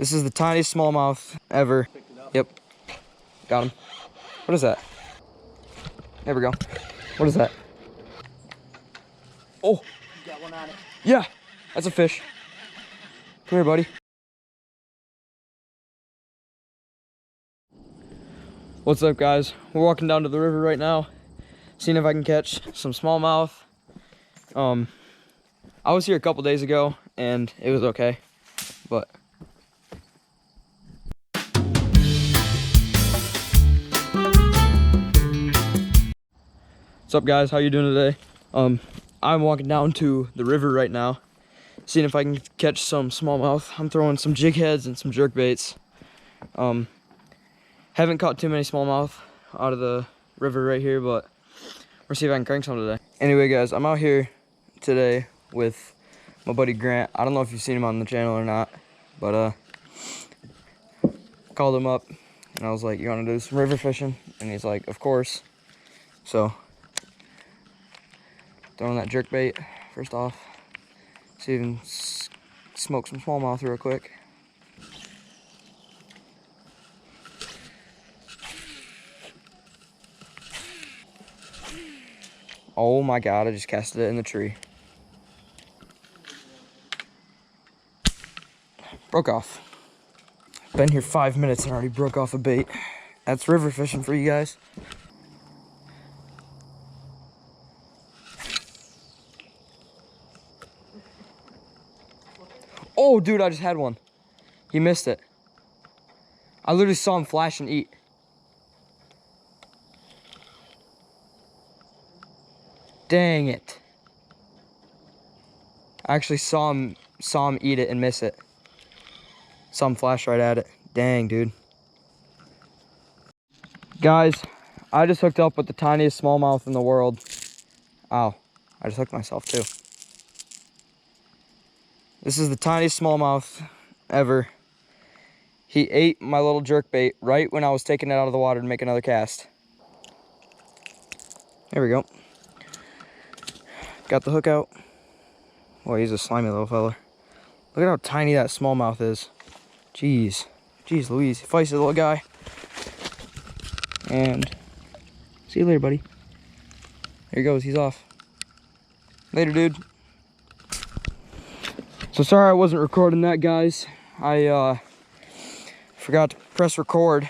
This is the tiniest smallmouth ever. Yep. Got him. What is that? There we go. What is that? Oh. You got one on it. Yeah. That's a fish. Come here, buddy. What's up, guys? We're walking down to the river right now, seeing if I can catch some smallmouth. I was here a couple days ago and it was okay, but what's up, guys? How you doing today? I'm walking down to the river right now, seeing if I can catch some smallmouth. I'm throwing some jig heads and some jerk baits. Haven't caught too many smallmouth out of the river right here, but we'll see if I can crank some today. Anyway, guys, I'm out here today with my buddy Grant. I don't know if you've seen him on the channel or not, but called him up and I was like, you want to do some river fishing? And he's like, of course. So throwing that jerk bait first off, see if we can smoke some smallmouth real quick. Oh my god, I just casted it in the tree. Broke off. Been here 5 minutes and already broke off a bait. That's river fishing for you guys. Oh, dude, I just had one. He missed it. I literally saw him flash and eat. Dang it. I actually saw him eat it and miss it. Saw him flash right at it. Dang, dude. Guys, I just hooked up with the tiniest smallmouth in the world. Ow, I just hooked myself too. This is the tiniest smallmouth ever. He ate my little jerk bait right when I was taking it out of the water to make another cast. There we go. Got the hook out. Boy, he's a slimy little fella. Look at how tiny that smallmouth is. Jeez. Jeez Louise. Feisty little guy. And see you later, buddy. There he goes. He's off. Later, dude. So sorry I wasn't recording that, guys. I forgot to press record.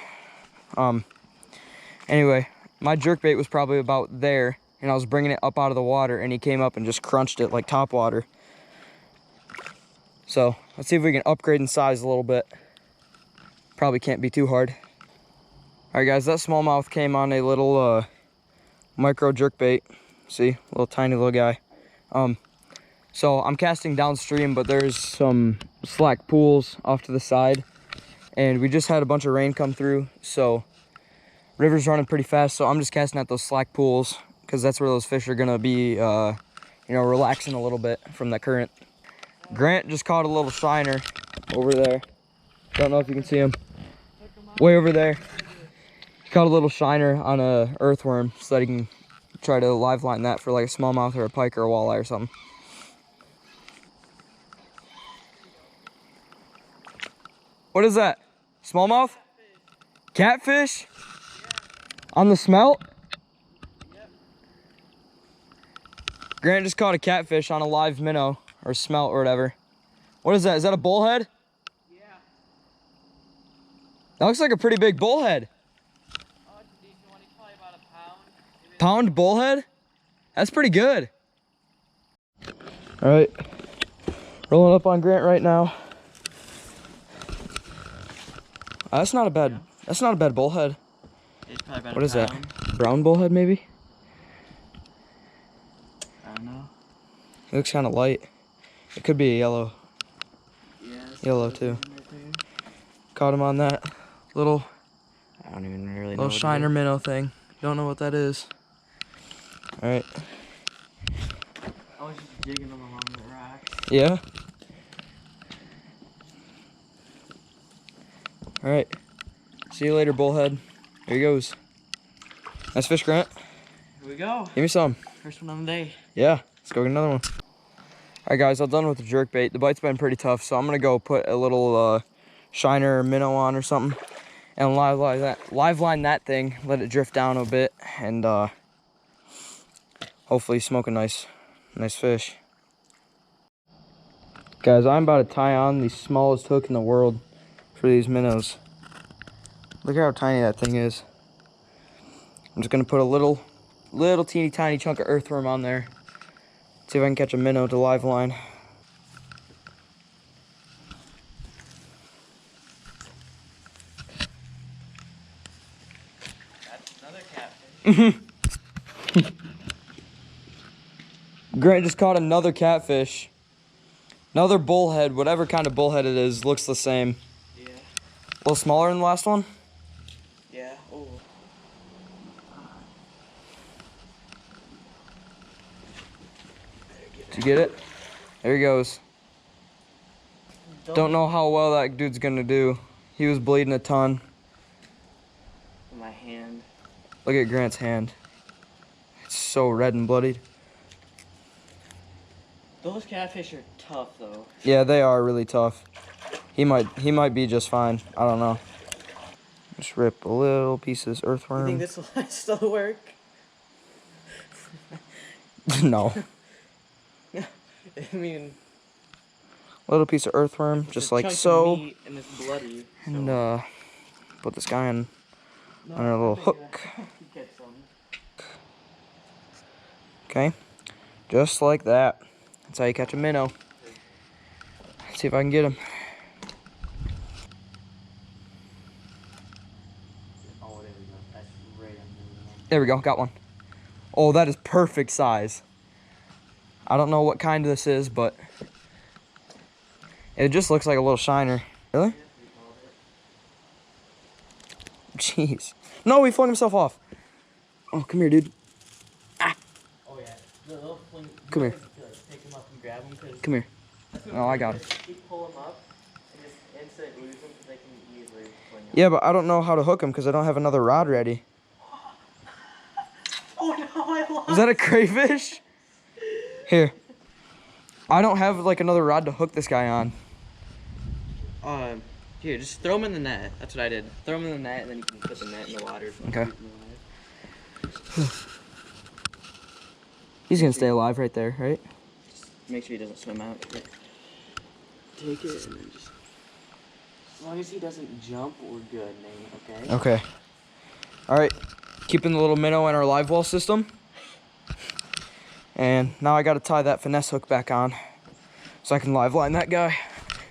Anyway, my jerkbait was probably about there, and I was bringing it up out of the water, and he came up and just crunched it like top water. So let's see if we can upgrade in size a little bit. Probably can't be too hard. All right, guys, that smallmouth came on a little micro jerkbait. See, little tiny little guy. So I'm casting downstream, but there's some slack pools off to the side, and we just had a bunch of rain come through, so river's running pretty fast. So I'm just casting at those slack pools because that's where those fish are gonna be, you know, relaxing a little bit from the current. Grant just caught a little shiner over there. Don't know if you can see him. Way over there. He caught a little shiner on a earthworm so that he can try to live line that for like a smallmouth or a pike or a walleye or something. What is that? Smallmouth? Catfish? On the smelt? Grant just caught a catfish on a live minnow or smelt or whatever. What is that? Is that a bullhead? Yeah. That looks like a pretty big bullhead. Oh, it's a decent one. It's probably about a pound. Pound bullhead? That's pretty good. All right, rolling up on Grant right now. That's not a bad bullhead. It's probably about What a is pound. that? Brown bullhead maybe? I don't know. It looks kind of light. It could be a yellow. Yeah. Yellow too. Caught him on that little I don't even really know. little shiner minnow thing. Don't know what that is. All right. I was just jigging them along the rocks. Yeah. All right. See you later, bullhead. There he goes. Nice fish, Grant. Here we go. Give me some. First one on the day. Yeah. Let's go get another one. All right, guys. I'm done with the jerk bait. The bite's been pretty tough, so I'm gonna go put a little shiner or minnow on or something, and live line that thing, let it drift down a bit, and hopefully smoke a nice fish. Guys, I'm about to tie on the smallest hook in the world for these minnows. Look at how tiny that thing is. I'm just gonna put a little teeny tiny chunk of earthworm on there. See if I can catch a minnow to live line. That's another catfish. Grant just caught another catfish. Another bullhead, whatever kind of bullhead it is, looks the same. Yeah. A little smaller than the last one? Yeah. Oh. Did you get it? There he goes. Don't know how well that dude's gonna do. He was bleeding a ton. My hand. Look at Grant's hand. It's so red and bloodied. Those catfish are tough though. Yeah, they are really tough. He might be just fine. I don't know. Just rip a little piece of this You earthworm. think this will still work? No. I mean, Little piece of earthworm, it's just a like chunk of so. meat and it's bloody. And so. put this guy on No, our little I think hook. I could get some. Okay, just like that. That's how you catch a minnow. Let's see if I can get him. Oh, there we go. That's right under the one. There we go, got one. Oh, that is perfect size. I don't know what kind this is, but it just looks like a little shiner. Really? Jeez. No, he flung himself off. Oh, come here, dude. Oh yeah. Come here. Pick him up and grab him because. Come here. Oh, I got him. You pull him up and just instant lose him because they can easily fling him. Yeah, but I don't know how to hook him because I don't have another rod ready. Oh no, I lost. Is that a crayfish? Here. I don't have like another rod to hook this guy on. Here, just throw him in the net. That's what I did. Throw him in the net and then you can put the net in the water. Okay. He's gonna stay alive right there, right? Just make sure he doesn't swim out. Take it and then just. As long as he doesn't jump, we're good, Nate. Okay. Okay. All right. Keeping the little minnow in our live well system. And now I got to tie that finesse hook back on so I can live line that guy.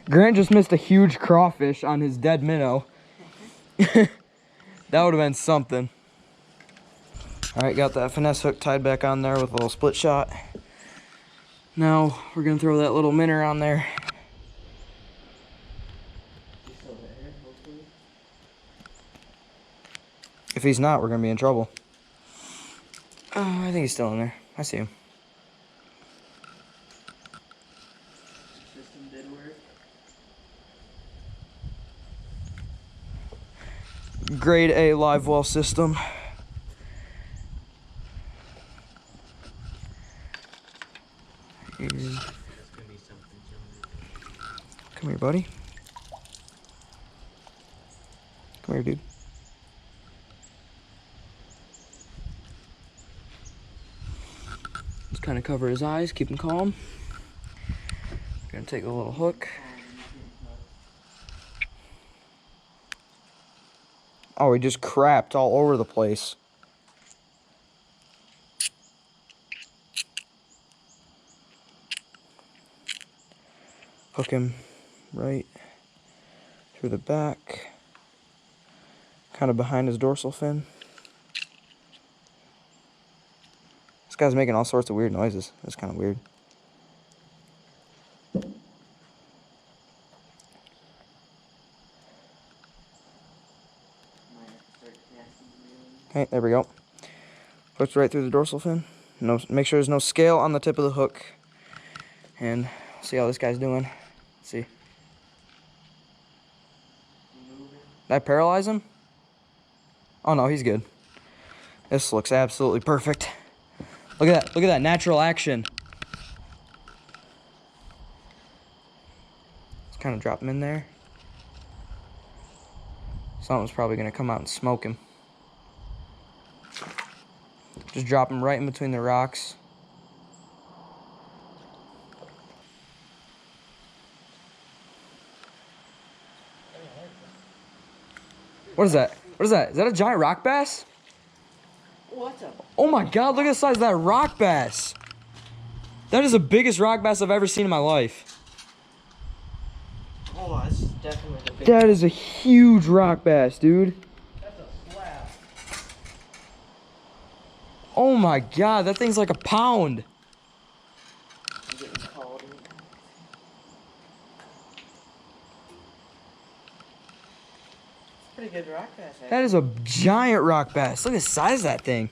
Grant just missed a huge crawfish on his dead minnow. That would have been something. All right, got that finesse hook tied back on there with a little split shot. Now we're gonna throw that little minnow on there. He's still there, hopefully. If he's not, we're gonna be in trouble. I think he's still in there. I see him. System did work. Grade A live well system. It's gonna be something. Come here, buddy. Come here, dude. Just kind of cover his eyes, keep him calm. Gonna take a little hook. Oh, he just crapped all over the place. Hook him right through the back, kind of behind his dorsal fin. This guy's making all sorts of weird noises. That's kind of weird. Okay, there we go. Hooks right through the dorsal fin. No, make sure there's no scale on the tip of the hook. And see how this guy's doing. Let's see. Did I paralyze him? Oh no, he's good. This looks absolutely perfect. Look at that. Look at that natural action. Let's kind of drop him in there. Something's probably gonna come out and smoke him. Just drop him right in between the rocks. What is that? What is that? Is that a giant rock bass? What a... Oh my God, look at the size of that rock bass. That is the biggest rock bass I've ever seen in my life. Hold on, this is definitely the biggest. That is a huge rock bass, dude. That's a slab. Oh my God, that thing's like a pound. I'm getting called in. Pretty good rock bass, actually. That is a giant rock bass. Look at the size of that thing.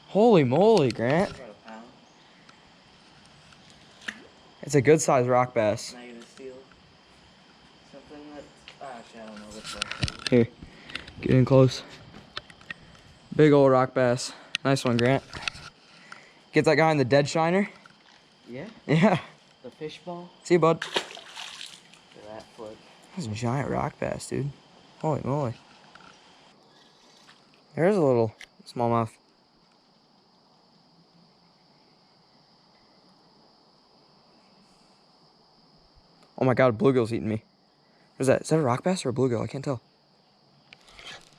Holy moly, Grant. About a pound. It's a good sized rock bass. Now you're gonna steal something that... Actually, I don't know which one. Here, get in close. Big old rock bass. Nice one, Grant. Get that guy in the dead shiner. Yeah? Yeah. The fish ball? See you, bud. Look at that foot. That's a giant rock bass, dude. Holy moly. There's a little smallmouth. Oh my God, a bluegill's eating me. What is that? Is that a rock bass or a bluegill? I can't tell.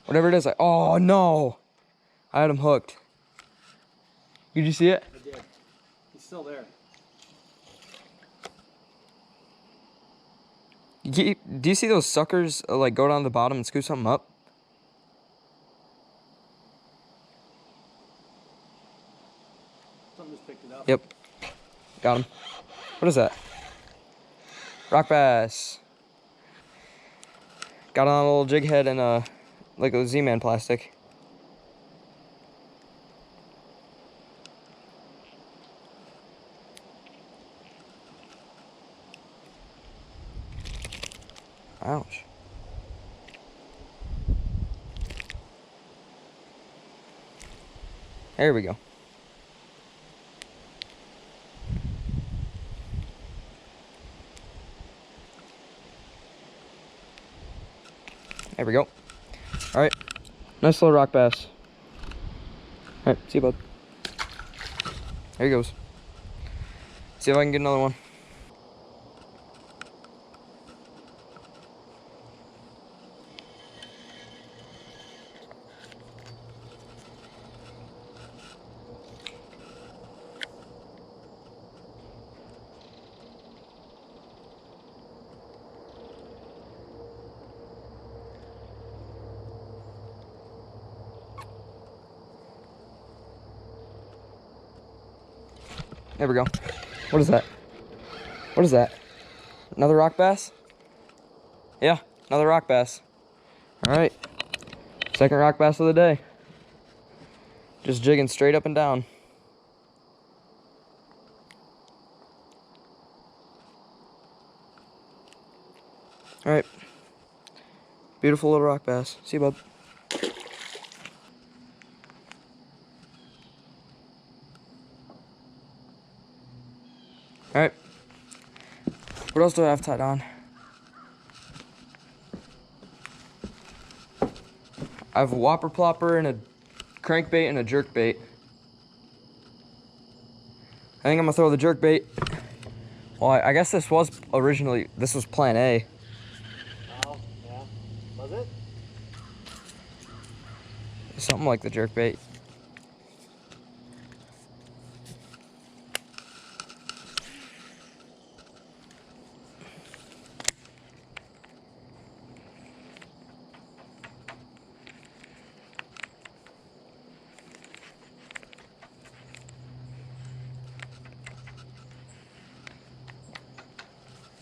Whatever it is, oh no! I had him hooked. Did you see it? I did. He's still there. Do you see those suckers like go down the bottom and scoop something up? Something just picked it up. Yep. Got him. What is that? Rock bass. Got on a little jig head and like a Z-Man plastic. Ouch. There we go. There we go. All right. Nice little rock bass. All right, see you, bud. There he goes. See if I can get another one. There we go. What is that? What is that? Another rock bass? Yeah, another rock bass. All right. Second rock bass of the day. Just jigging straight up and down. All right. Beautiful little rock bass. See you, bud. All right. What else do I have tied on? I have a whopper plopper and a crankbait and a jerkbait. I think I'm gonna throw the jerkbait. Well, I guess this was plan A. Oh, yeah. Was it? Something like the jerkbait.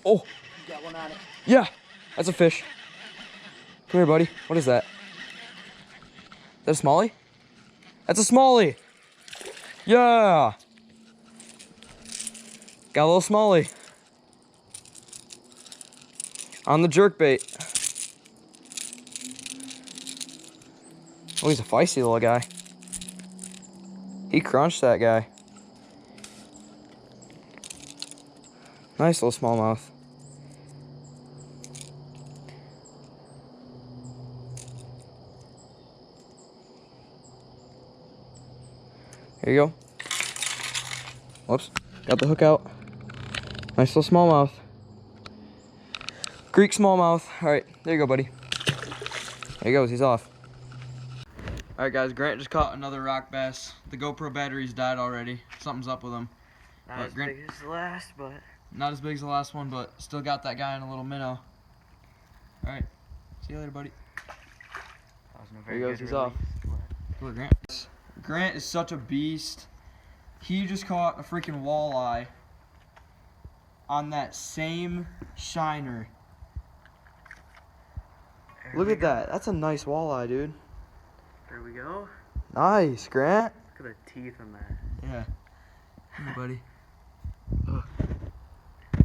Oh, You got one on it. yeah, that's a fish. Come here, buddy. What is that? Is that a smallie? That's a smallie. Yeah. Got a little smallie. On the jerkbait. Oh, he's a feisty little guy. He crunched that guy. Nice little smallmouth. Here you go. Whoops. Got the hook out. Nice little smallmouth. Greek smallmouth. All right, there you go, buddy. There he goes, he's off. All right, guys, Grant just caught another rock bass. The GoPro battery's died already. Something's up with him. Not as big as the last, but Not as big as the last one, but still got that guy in a little minnow. All right, see you later, buddy. that wasn't a There very he goes, good he's off. release. Look, Grant. Grant is such a beast. He just caught a freaking walleye on that same shiner. There Look we at go. that. That's a nice walleye, dude. There we go. Nice, Grant. Look at the teeth on that. Yeah. Hey, buddy. Ugh.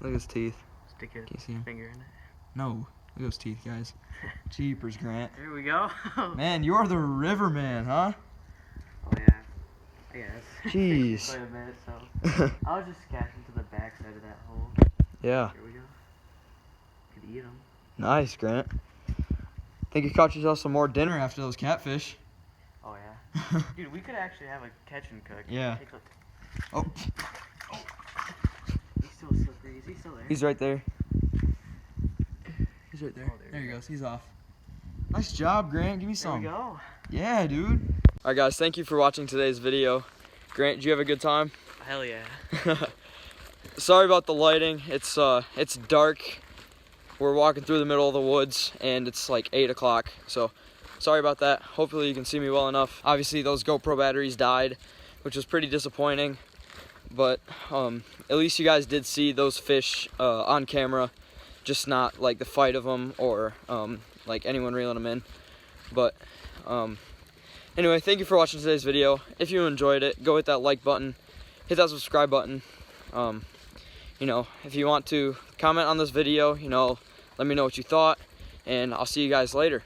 Look at his teeth. Stick your Can you see him? finger in it. No. Look at those teeth, guys. Jeepers, Grant. There we go. Man, you are the river man, huh? Oh yeah. I guess. Jeez. Quite a bit, so I was just casting to the back side of that hole. Yeah. Here we go. Could eat them. Nice, Grant. Think you caught yourself some more dinner after those catfish. Oh yeah. Dude, we could actually have a catch and cook. Yeah. Take a look. Oh, He's still slippery. Is he still there? he's right there. He's right there. Oh, there there he he goes. He's off. Nice job, Grant. Give me There some. we go. Yeah, dude. All right, guys. Thank you for watching today's video. Grant, did you have a good time? Hell yeah. Sorry about the lighting. It's dark. We're walking through the middle of the woods, and it's like 8 o'clock. So, sorry about that. Hopefully, you can see me well enough. Obviously, those GoPro batteries died, which was pretty disappointing. But at least you guys did see those fish on camera, just not like the fight of them or like anyone reeling them in. But anyway, thank you for watching today's video. If you enjoyed it, go hit that like button, hit that subscribe button. You know, if you want to comment on this video, you know, let me know what you thought, and I'll see you guys later.